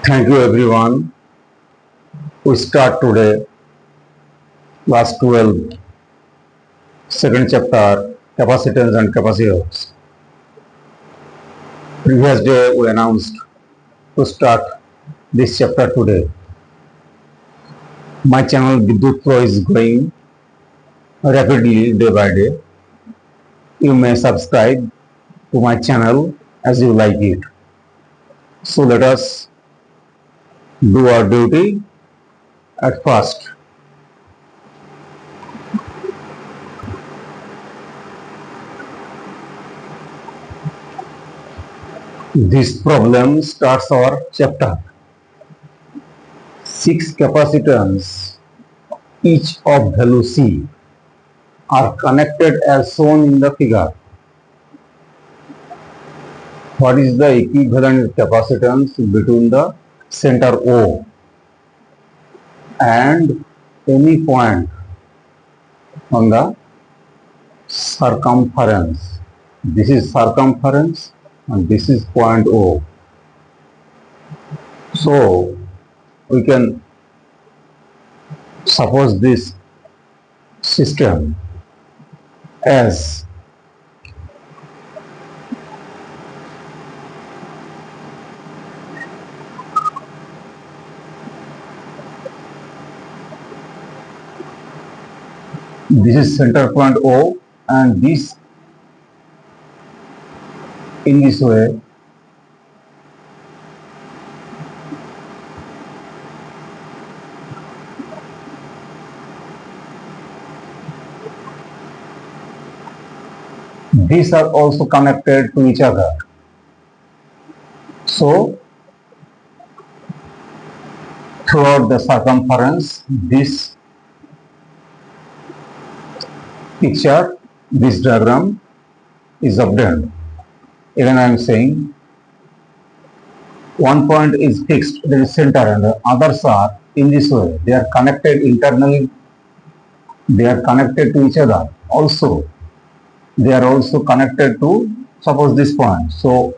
Thank you everyone. We start today class 12, second chapter, capacitance and capacitors. Previous day we announced to start this chapter today. My channel Bidyut flow is growing rapidly day by day. You may subscribe to my channel as you like it. So let us do our duty at first. This problem starts our chapter. 6 capacitors, each of value C, are connected as shown in the figure. What is the equivalent capacitance between the center O and any point on the circumference? This is circumference and this is point O. So we can suppose this system as this is center point O, and this in this way these are also connected to each other. So throughout the circumference, this picture, this diagram is obtained. Even I am saying one point is fixed, there is center, and the others are in this way. They are connected internally, they are connected to each other. Also, they are also connected to suppose this point. So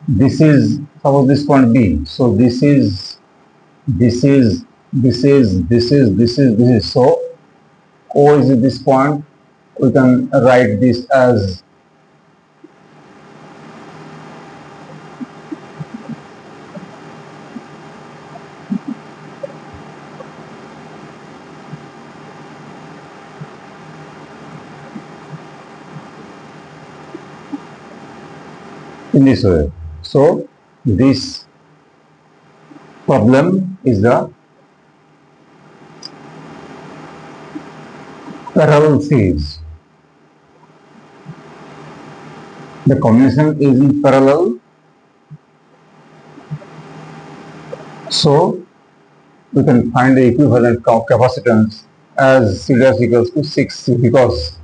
this is suppose this point B. So this is. So O is this point. We can write this as in this way. So this problem is the parallel series. The combination is in parallel. So we can find the equivalent capacitance as C dash equals to 6, because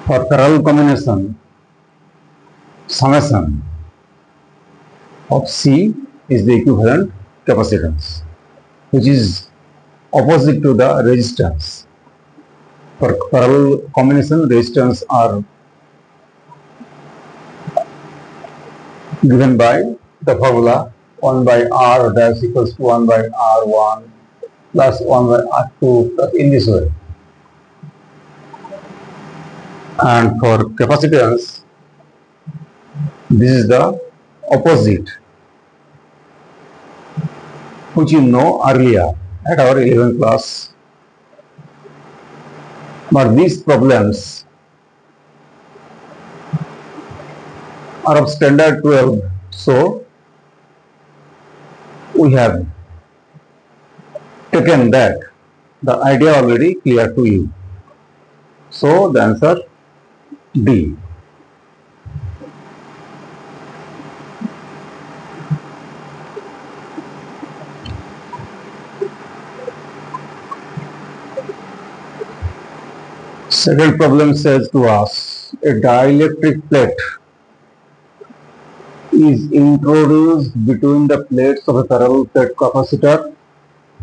for parallel combination, summation of C is the equivalent capacitance, which is opposite to the resistance. For parallel combination, resistance are given by the formula 1 by R dash equals to 1 by R1 plus 1 by R2 plus in this way. And for capacitance, this is the opposite, which you know earlier at our 11th class. But these problems are of standard 12, so we have taken that the idea already clear to you. So the answer D. Second problem says to us, a dielectric plate is introduced between the plates of a parallel plate capacitor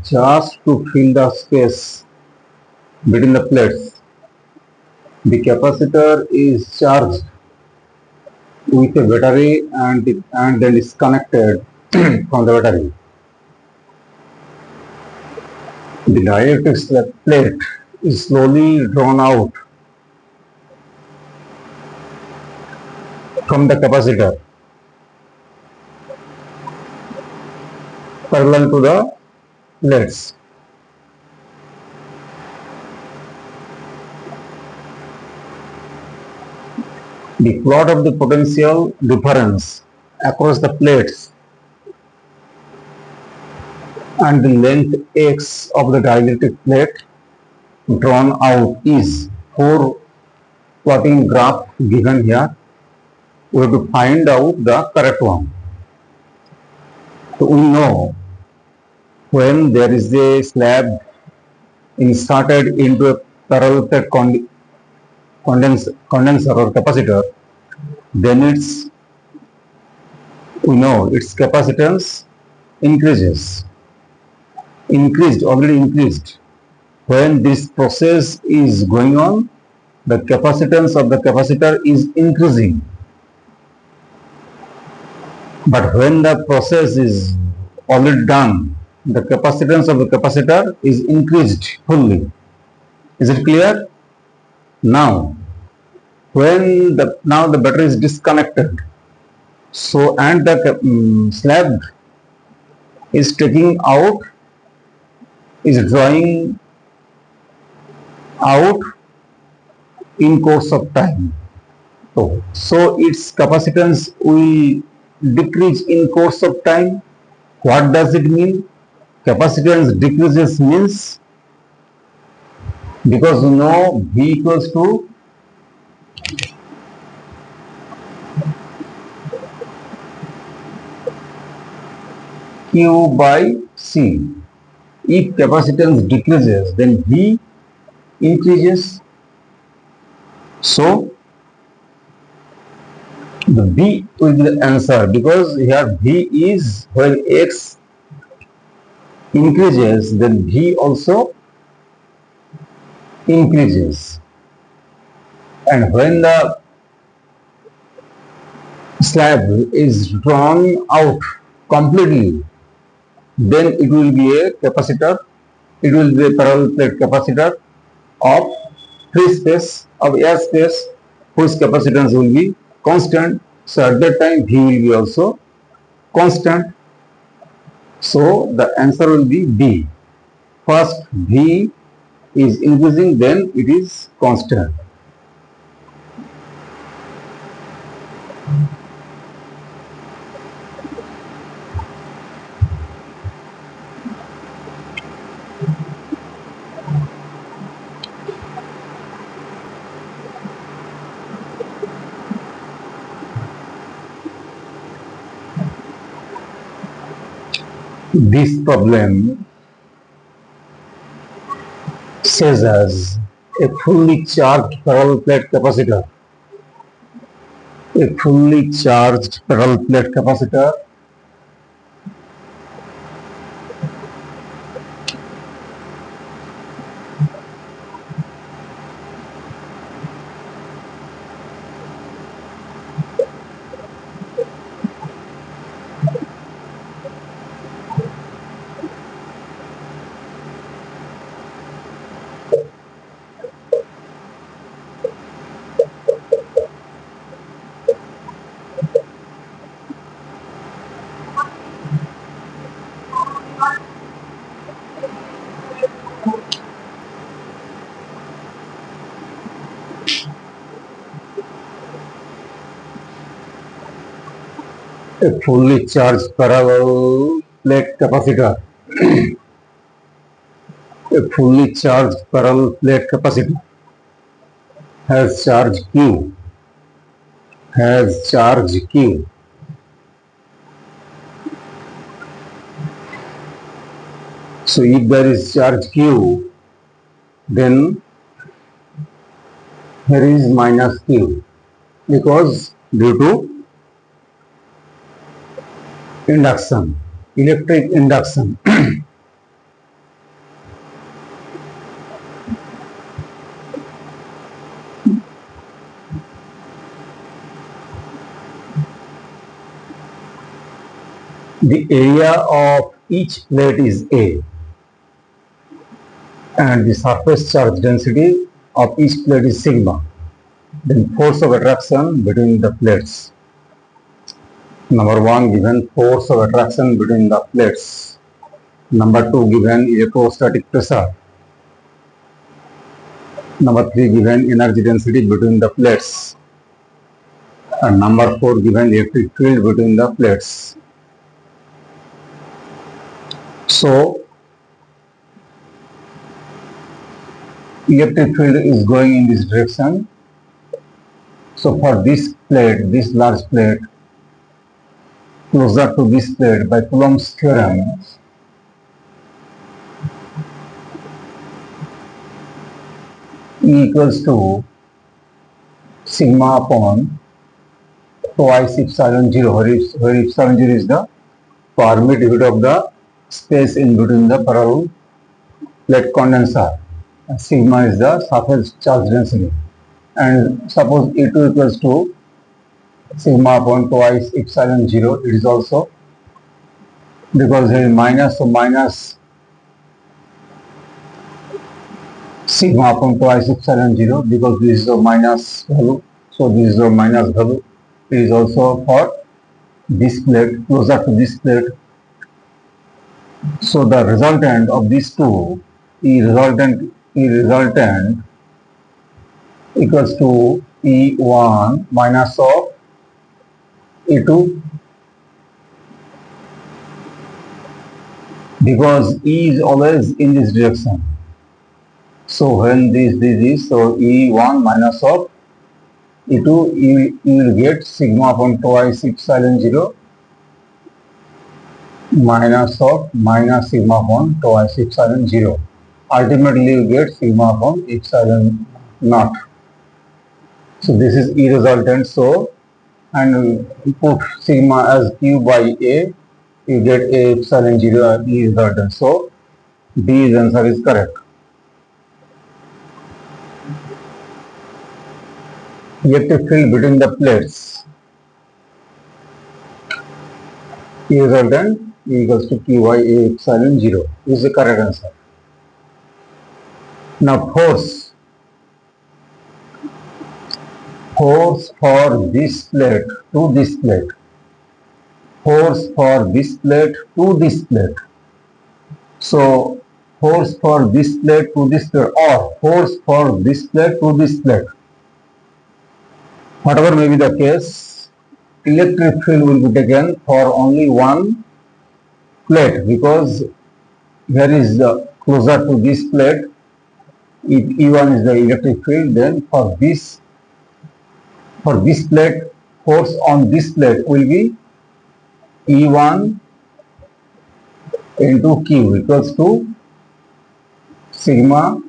just to fill the space between the plates. The capacitor is charged with a battery and then disconnected from the battery. The dielectric plate is slowly drawn out from the capacitor parallel to the plates. The plot of the potential difference across the plates and the length x of the dielectric plate drawn out is 4 plotting graph given here. We have to find out the correct one. So we know when there is a slab inserted into a parallel plate condenser or capacitor, then we know its capacitance already increased. When this process is going on, the capacitance of the capacitor is increasing. But when the process is already done, the capacitance of the capacitor is increased fully. Is it clear? Now, now the battery is disconnected, so and the slab is taking out, is drawing out in course of time. So its capacitance will decrease in course of time. What does it mean? Capacitance decreases means, because you know V equals to Q by C. If capacitance decreases, then V increases. So the V will be the answer, because here V is when X increases, then V also increases. And when the slab is drawn out completely, then it will be a capacitor, it will be a parallel plate capacitor of free space, of air space, whose capacitance will be constant. So at that time V will be also constant. So the answer will be B. First V is increasing, then it is constant. This problem says as a fully charged parallel plate capacitor. A fully charged parallel plate capacitor a fully charged parallel plate capacitor. A fully charged parallel plate capacitor has charge Q. Has charge Q. So if there is charge Q, then here is minus Q, because due to induction, electric induction. the area of each plate is A and the surface charge density of each plate is sigma. Then force of attraction between the plates. Number 1 given force of attraction between the plates. Number 2 given electrostatic pressure. Number 3 given energy density between the plates. And number 4 given electric field between the plates. So electric field is going in this direction. So for this plate, this large plate, closer to this plate by Coulomb's theorem, E equals to sigma upon twice epsilon 0, where epsilon 0 is the permittivity of the space in between the parallel plate condenser. And sigma is the surface charge density. And suppose E2 equals to sigma upon twice epsilon 0, it is also, because there is minus, so minus sigma upon twice epsilon 0, because this is a minus value, so this is a minus value. It is also for this plate, closer to this plate. So the resultant of these two, E resultant equals to E1 minus of E2, because E is always in this direction. So when this is, so E1 minus of E2, you will get sigma upon twice epsilon 0 minus of minus sigma upon twice epsilon 0. Ultimately you get sigma upon epsilon naught. So this is E resultant. So, and put sigma as Q by A, you get A epsilon 0 as E resultant. So D's answer is correct. Electric field between the plates. E resultant E equals to Q by A epsilon 0 is the correct answer. Now force for this plate to this plate. Force for this plate to this plate. So force for this plate to this plate, or force for this plate to this plate. Whatever may be the case, electric field will be taken for only one plate, because here is the closer to this plate, if E1 is the electric field, then for this plate, force on this plate will be E1 into Q equals to sigma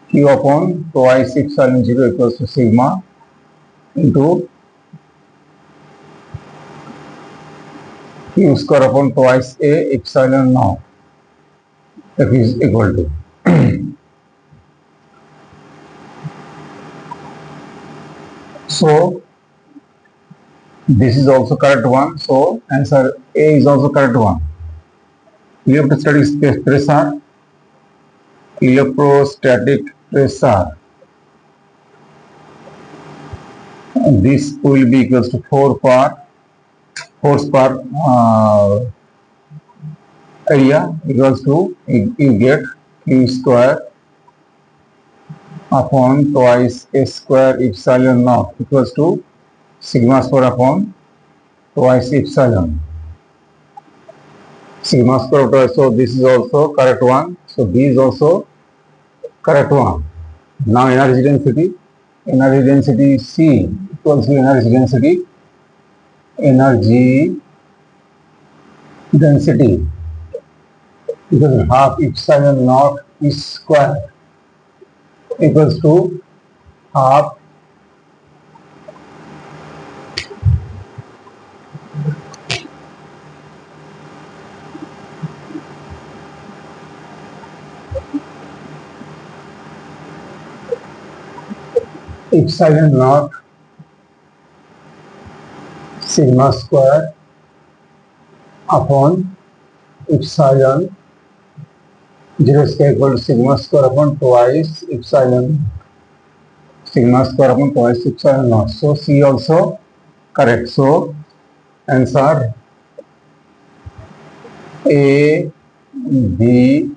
Q upon twice epsilon 0 equals to sigma into Q square upon twice A epsilon naught, that is equal to. So this is also correct one. So answer A is also correct one. Electrostatic pressure. Electrostatic pressure. This will be equals to force per area equals to, you get Q square upon twice A square epsilon naught equals to sigma square upon twice epsilon. Sigma square twice, so this is also correct one. So B is also correct one. Now energy density. Energy density C equals to energy density because half epsilon naught is square equals to half epsilon naught sigma square upon epsilon 0 square equal to sigma square upon twice epsilon sigma square upon twice epsilon naught. So C also correct. So answer A, B,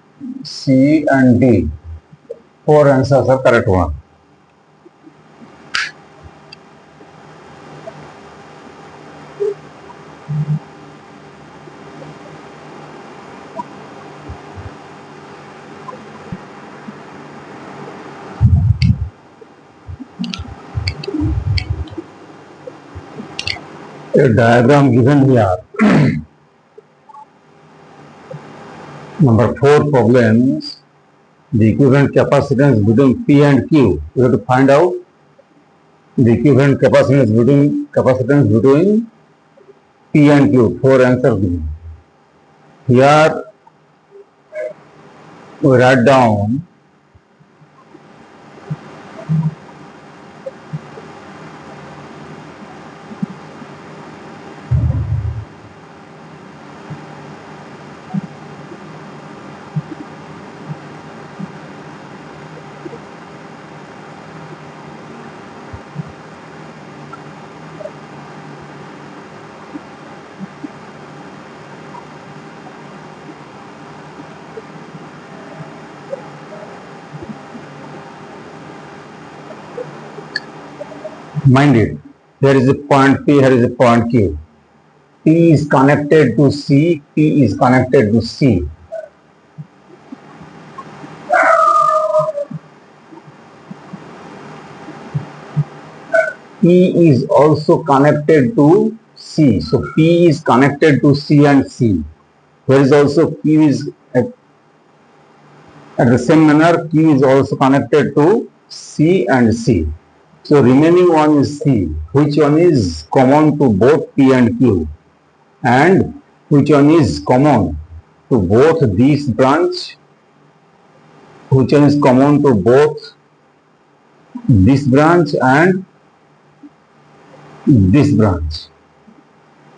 C and D. Four answers are correct one. A diagram given here. Number 4 problems. The equivalent capacitance between P and Q. We have to find out the equivalent capacitance between P and Q. Four answers given. Here we write down mind it. Here is a point P, here is a point Q. P is connected to C, P is connected to C. P is also connected to C. So P is connected to C and C. There is also Q is at the same manner, Q is also connected to C and C. So remaining one is C, which one is common to both P and Q, and which one is common to both this branch, which one is common to both this branch and this branch.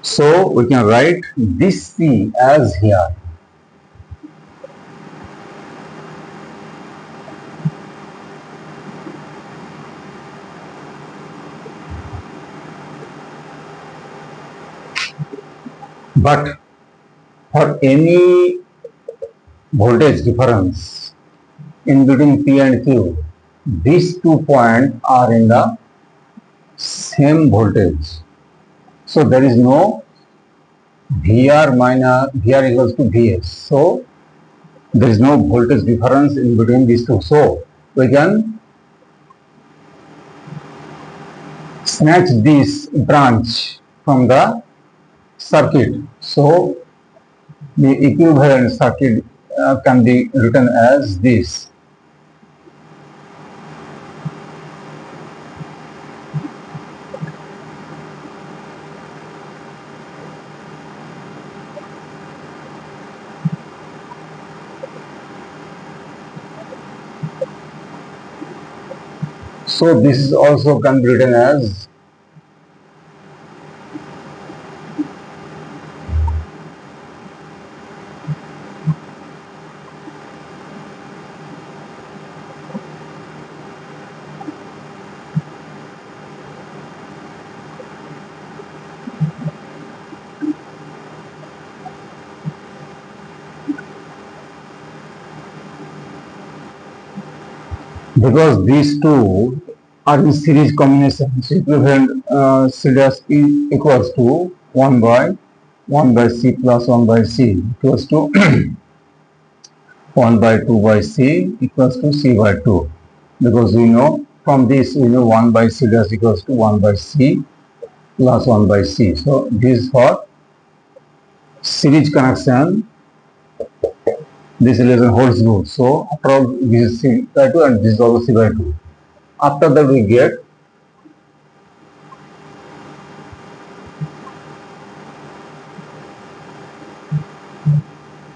So we can write this C as here. But for any voltage difference in between P and Q, these 2 points are in the same voltage. So there is no VR equals to Vs. So there is no voltage difference in between these two. So we can snatch this branch from the circuit. So the equivalent circuit can be written as this. So this is also can be written as because these two are in series combination, so equivalent series E equals to 1 by C plus 1 by C equals to 1 by 2 by C equals to C by 2. Because we know from this, we know 1 by C dash equals to 1 by C plus 1 by C. So this is for series connection. This relation holds good. So after all, this is C by 2 and this is also C by 2. After that, we get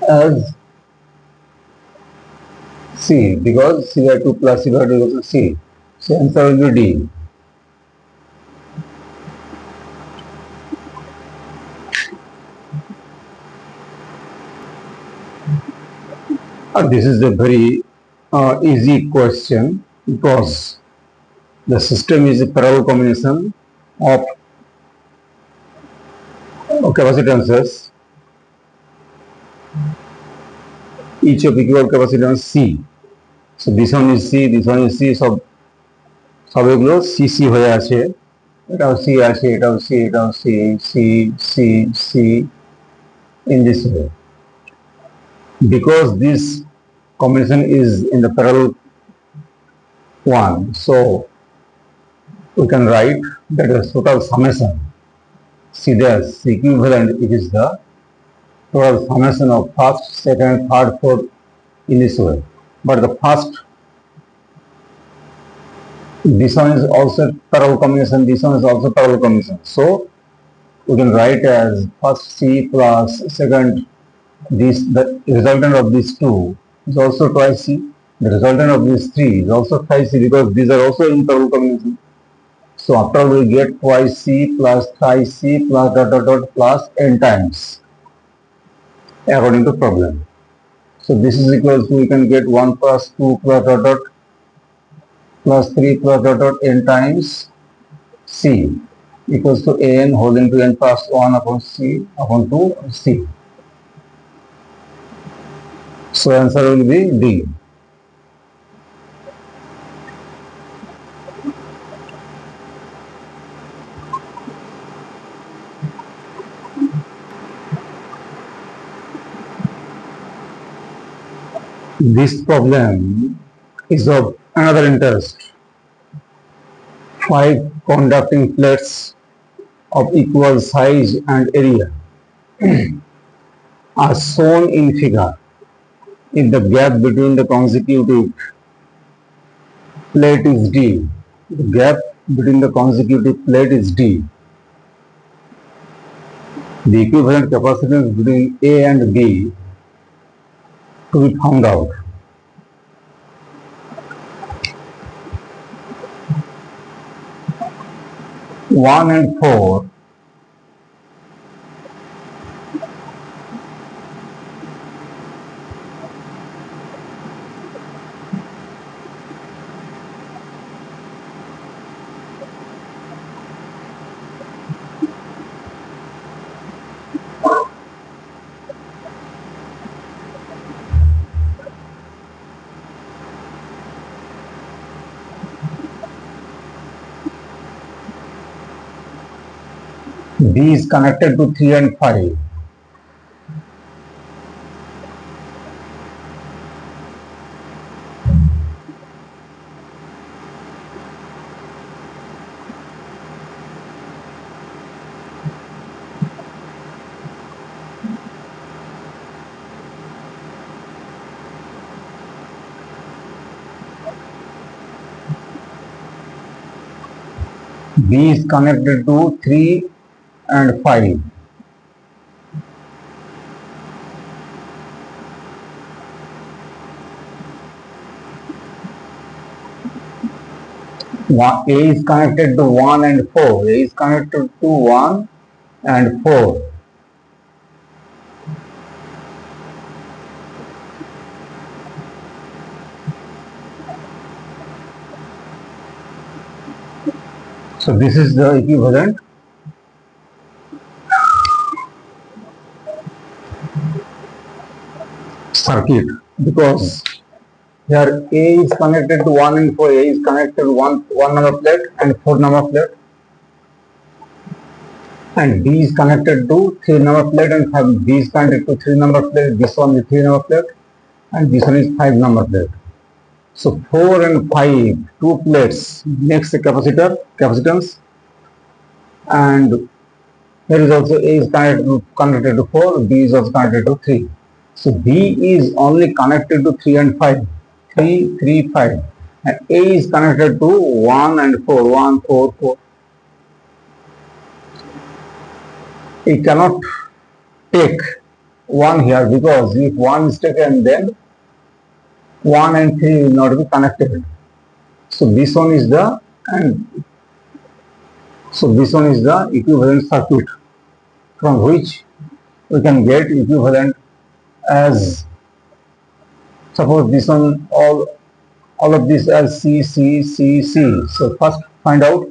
as C, because C by 2 plus C by 2 equals to C. So answer will be D. This is a very easy question because the system is a parallel combination of capacitances, each of equal capacitance C. So this one is C, this one is C, সবগুলো C C হয়ে আছে, এটাও C আছে, এটাও C, এটাও C, C C C in this way. Because this combination is in the parallel one, so we can write that the total summation, see there's equivalent, it is the total summation of first, second, third, fourth in this way. But the first, this one is also parallel combination, this one is also parallel combination. So we can write as first C plus second, this, the resultant of these two is also twice C. The resultant of these three is also twice C because these are also in parallel combination. So after all we get twice C plus thrice C plus dot dot dot plus n times according to problem. So this is equal to, we can get 1 plus 2 plus dot dot plus 3 plus dot dot n times C equals to an whole into n plus 1 upon C upon 2 C. So answer will be D. This problem is of another interest. 5 conducting plates of equal size and area are shown in figure. If the gap between the consecutive plate is D, the gap between the consecutive plate is D, the equivalent capacitance between A and B to be found out. One and 4 B is connected to 3 and 5. B is connected to 3 and 5. A is connected to 1 and 4. A is connected to 1 and 4. So this is the equivalent circuit because here A is connected to 1 and 4, A is connected to one number plate and 4 number plate, and B is connected to 3 number plate and 5. B is connected to 3 number plate, this one is 3 number plate and this one is 5 number plate. So 4 and 5, 2 plates makes a capacitance, and here is also A is connected to 4, B is also connected to 3. So B is only connected to 3 and 5, 3, 3, 5, and A is connected to 1 and 4, 1, 4, 4. It cannot take 1 here because if 1 is taken, then 1 and 3 will not be connected. So this one is the equivalent circuit from which we can get equivalent as suppose this one all of this as C, C, C, C. So first find out.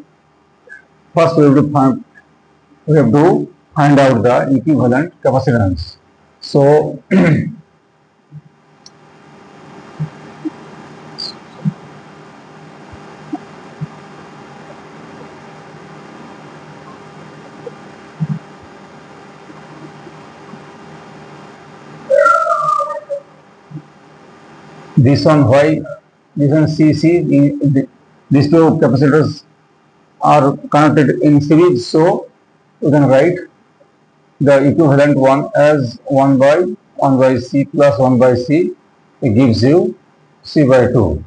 First we have to find out the equivalent capacitance. So this one Y, this one C, C. These two capacitors are connected in series. So we can write the equivalent one as 1 by C plus 1 by C. It gives you C by 2.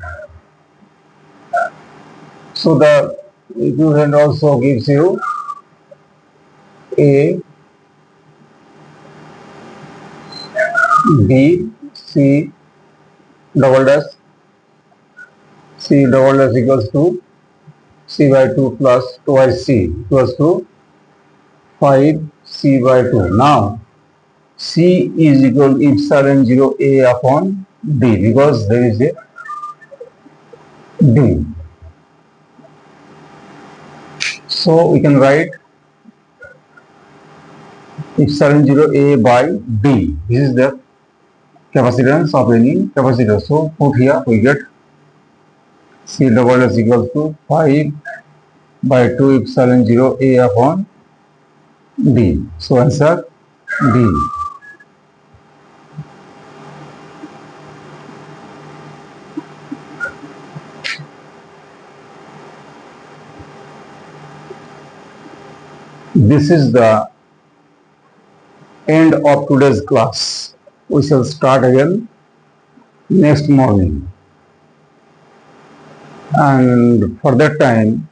So the equivalent also gives you A, B, C double dash, C double dash equals to C by 2 plus twice C equals to 5 C by 2. Now C is equal to epsilon 0 A upon D because there is a D. So we can write epsilon 0 A by D. This is the capacitance of any capacitor. So put here we get C double is equal to 5 by 2 epsilon 0 A upon D. So answer D. This is the end of today's class. We shall start again next morning. And for that time,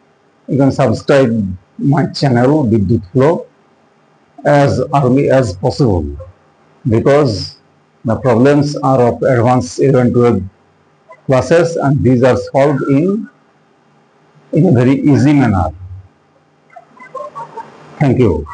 you can subscribe my channel Bidyut Flow as early as possible because the problems are of advanced 11 12 classes and these are solved in a very easy manner. Thank you.